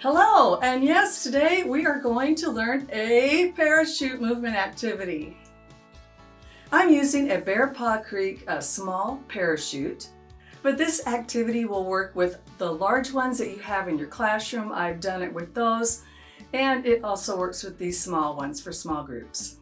Hello, and yes, today we are going to learn a parachute movement activity. I'm using a Bear Paw Creek small parachute, but this activity will work with the large ones that you have in your classroom. I've done it with those, and it also works with these small ones for small groups.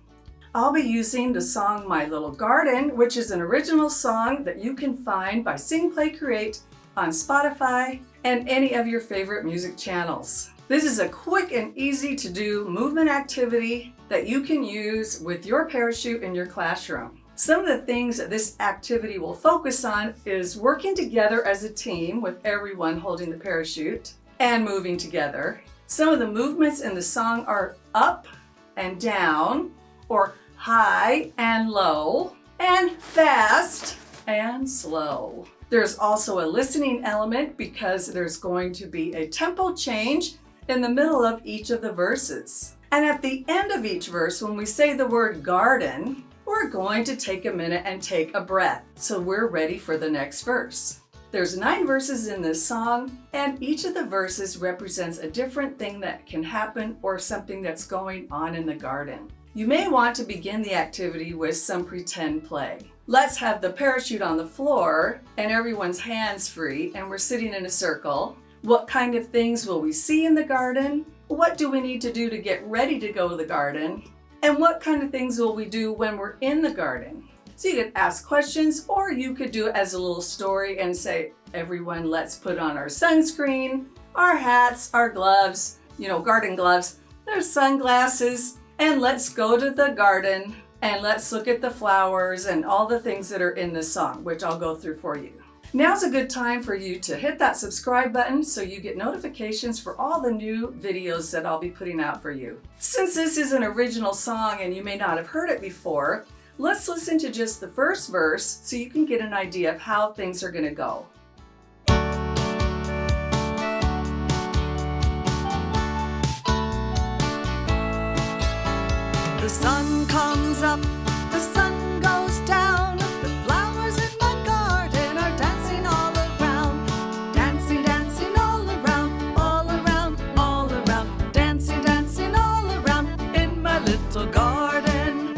I'll be using the song My Little Garden, which is an original song that you can find by Sing Play Create on Spotify and any of your favorite music channels. This is a quick and easy to do movement activity that you can use with your parachute in your classroom. Some of the things that this activity will focus on is working together as a team with everyone holding the parachute and moving together. Some of the movements in the song are up and down, or high and low, and fast and slow. There's also a listening element because there's going to be a tempo change in the middle of each of the verses. And at the end of each verse, when we say the word garden, we're going to take a minute and take a breath so we're ready for the next verse. There's 9 verses in this song, and each of the verses represents a different thing that can happen or something that's going on in the garden. You may want to begin the activity with some pretend play. Let's have the parachute on the floor and everyone's hands free, and we're sitting in a circle. What kind of things will we see in the garden? What do we need to do to get ready to go to the garden? And what kind of things will we do when we're in the garden? So you could ask questions, or you could do it as a little story and say, everyone, let's put on our sunscreen, our hats, our gloves, garden gloves, their sunglasses, and let's go to the garden and let's look at the flowers and all the things that are in this song, which I'll go through for you. Now's a good time for you to hit that subscribe button so you get notifications for all the new videos that I'll be putting out for you. Since this is an original song and you may not have heard it before, let's listen to just the first verse so you can get an idea of how things are going to go. The sun comes up, the sun goes down. The flowers in my garden are dancing all around. Dancing, dancing all around, all around, all around. Dancing, dancing all around in my little garden.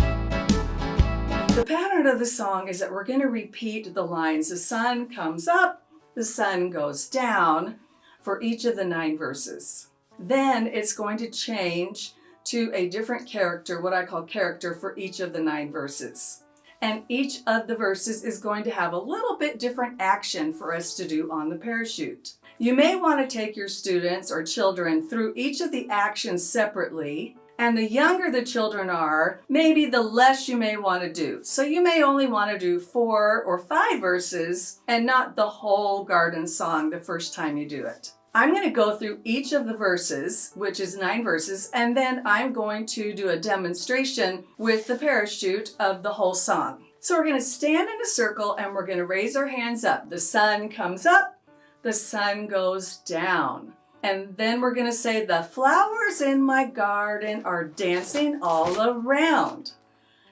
The pattern of the song is that we're going to repeat the lines. The sun comes up, the sun goes down for each of the 9 verses. Then it's going to change to a different character, what I call character, for each of the 9 verses. And each of the verses is going to have a little bit different action for us to do on the parachute. You may want to take your students or children through each of the actions separately, and the younger the children are, maybe the less you may want to do. So you may only want to do 4 or 5 verses and not the whole garden song the first time you do it. I'm going to go through each of the verses, which is 9 verses, and then I'm going to do a demonstration with the parachute of the whole song. So we're going to stand in a circle and we're going to raise our hands up. The sun comes up, the sun goes down. And then we're going to say, the flowers in my garden are dancing all around.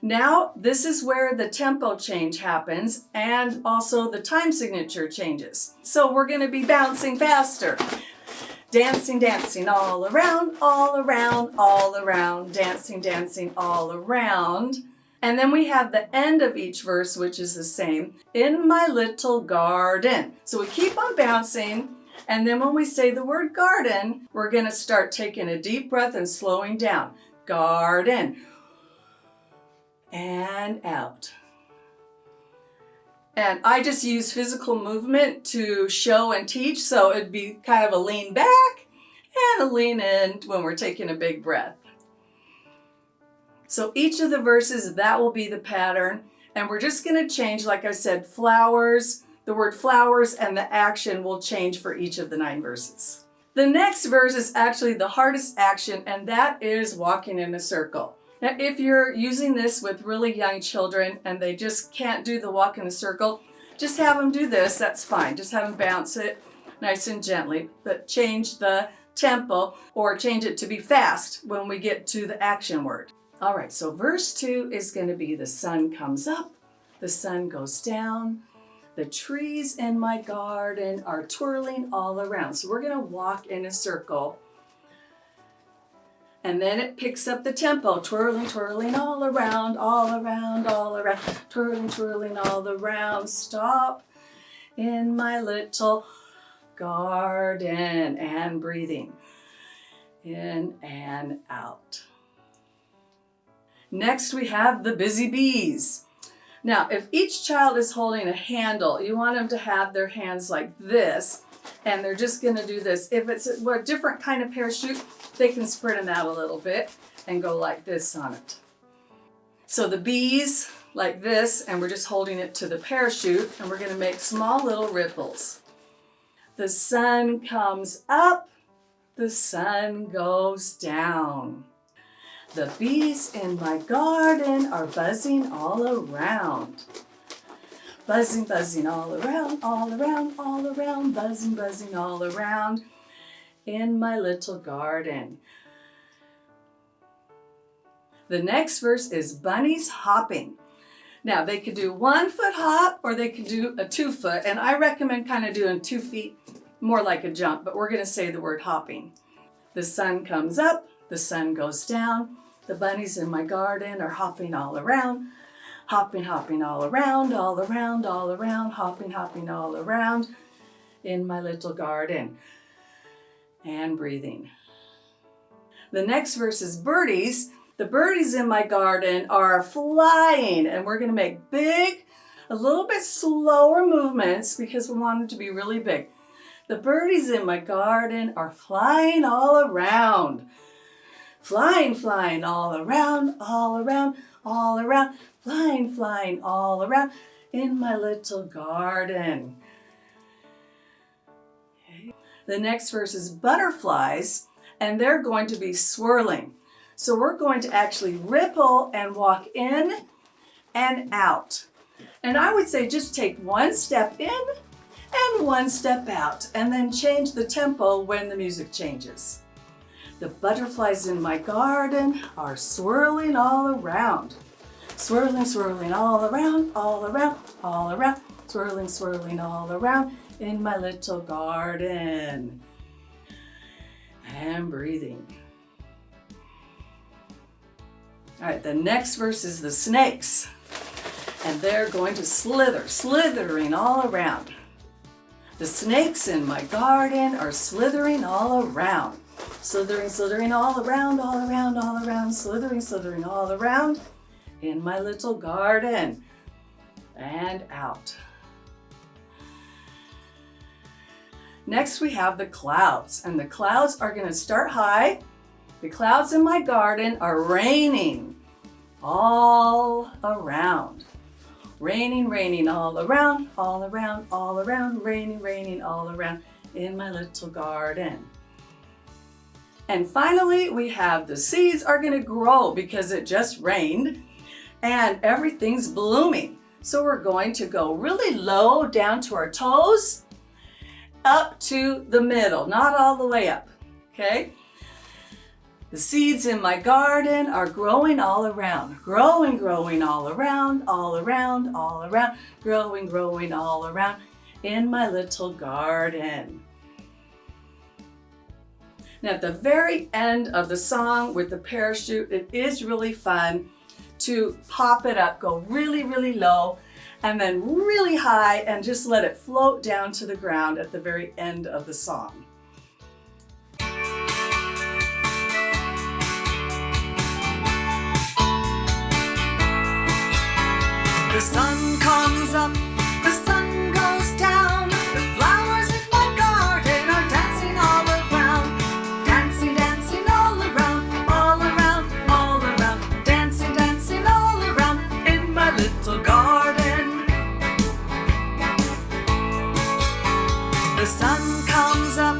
Now, this is where the tempo change happens and also the time signature changes. So we're going to be bouncing faster. Dancing, dancing all around, all around, all around. Dancing, dancing all around. And then we have the end of each verse, which is the same. In my little garden. So we keep on bouncing. And then when we say the word garden, we're going to start taking a deep breath and slowing down. Garden. And out. And I just use physical movement to show and teach, so it'd be kind of a lean back and a lean in when we're taking a big breath. So each of the verses, that will be the pattern, and we're just going to change, like I said, flowers, the word flowers, and the action will change for each of the 9 verses. The next verse is actually the hardest action, and that is walking in a circle. Now, if you're using this with really young children and they just can't do the walk in a circle, just have them do this. That's fine. Just have them bounce it nice and gently, but change the tempo or change it to be fast when we get to the action word. All right, so verse 2 is going to be the sun comes up, the sun goes down, The trees in my garden are twirling all around. So we're going to walk in a circle And then it picks up the tempo, twirling, twirling all around, all around, all around, twirling, twirling all around. Stop in my little garden, and breathing in and out. Next we have the busy bees. Now, if each child is holding a handle, you want them to have their hands like this, and they're just going to do this. If it's a different kind of parachute, they can spread them out a little bit and go like this on it. So the bees like this, and we're just holding it to the parachute, and we're going to make small little ripples. The sun comes up, the sun goes down. The bees in my garden are buzzing all around. Buzzing, buzzing all around, all around, all around, buzzing, buzzing all around in my little garden. The next verse is bunnies hopping. Now they could do 1 foot hop or they could do a 2 foot, and I recommend kind of doing 2 feet, more like a jump, but we're going to say the word hopping. The sun comes up, the sun goes down. The bunnies in my garden are hopping all around, hopping, hopping all around, all around, all around, hopping, hopping all around in my little garden, and breathing. The next verse is birdies. The birdies in my garden are flying, and we're going to make big, a little bit slower movements because we want them to be really big. The birdies in my garden are flying all around. Flying, flying all around, all around, all around, flying, flying all around in my little garden. Okay. The next verse is butterflies, and they're going to be swirling. So we're going to actually ripple and walk in and out. And I would say just take 1 step in and 1 step out, and then change the tempo when the music changes. The butterflies in my garden are swirling all around. Swirling, swirling all around, all around, all around. Swirling, swirling all around in my little garden. And breathing. All right, the next verse is the snakes. And they're going to slither, slithering all around. The snakes in my garden are slithering all around. Slithering, slithering all around, all around, all around, slithering, slithering all around in my little garden and out. Next we have the clouds, and the clouds are going to start high. The clouds in my garden are raining all around. Raining, raining all around, all around, all around, raining, raining all around in my little garden. And finally, we have the seeds are going to grow because it just rained and everything's blooming. So we're going to go really low down to our toes, up to the middle, not all the way up, okay? The seeds in my garden are growing all around, growing, growing all around, all around, all around, growing, growing all around in my little garden. Now at the very end of the song with the parachute, it is really fun to pop it up, go really, really low, and then really high, and just let it float down to the ground at the very end of the song. The sun comes up, the sun goes down. The flowers in my garden are dancing all around. Dancing, dancing all around, all around, all around. Dancing, dancing all around in my little garden. The sun comes up,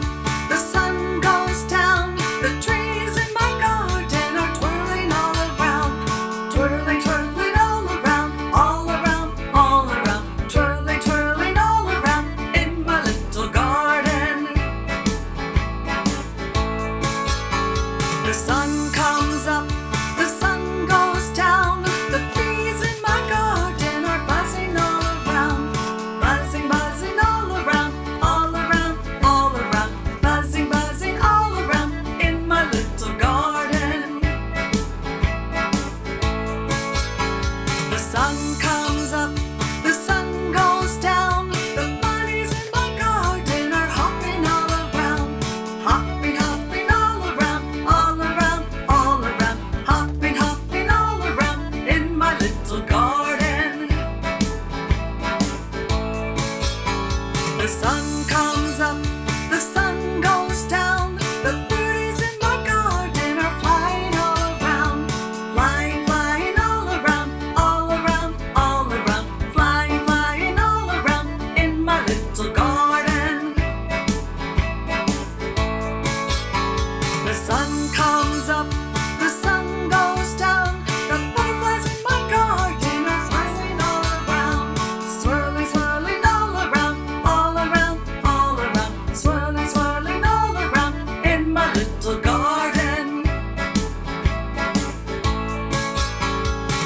The sun comes up, the sun goes down. The butterflies in my garden are swirling all around. Swirling, swirling all around, all around, all around. Swirling, swirling all around in my little garden.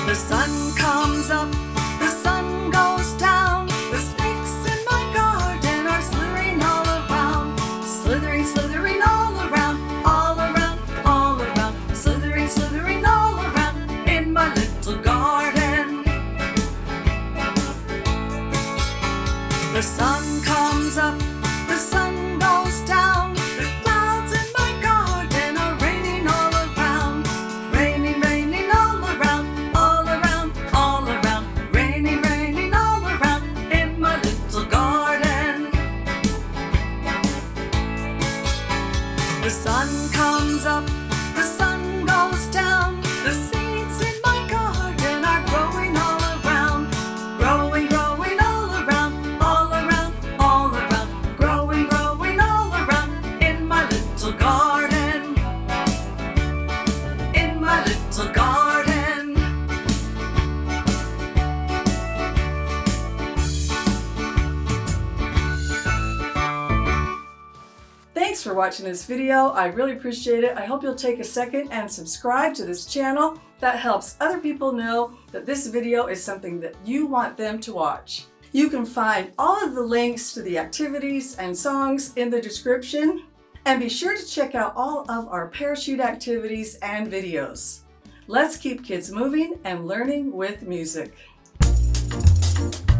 The sun comes up, the sun goes down. The snakes in my garden are slithering all around. Slithering, slithering all around, all around, all around. Slithering, slithering all around in my little garden. The sun comes up, the sun goes down. The clouds in my garden are raining all around. Raining, raining all around, all around, all around. Raining, raining all around in my little garden. The sun comes up, the sun goes down. The seeds in my garden are growing all around. Growing, growing all around, all around, all around. Growing, growing all around in my little garden. In my little garden. Thanks for watching this video. I really appreciate it. I hope you'll take a second and subscribe to this channel. That helps other people know that this video is something that you want them to watch. You can find all of the links to the activities and songs in the description. And be sure to check out all of our parachute activities and videos. Let's keep kids moving and learning with music.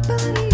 Buddy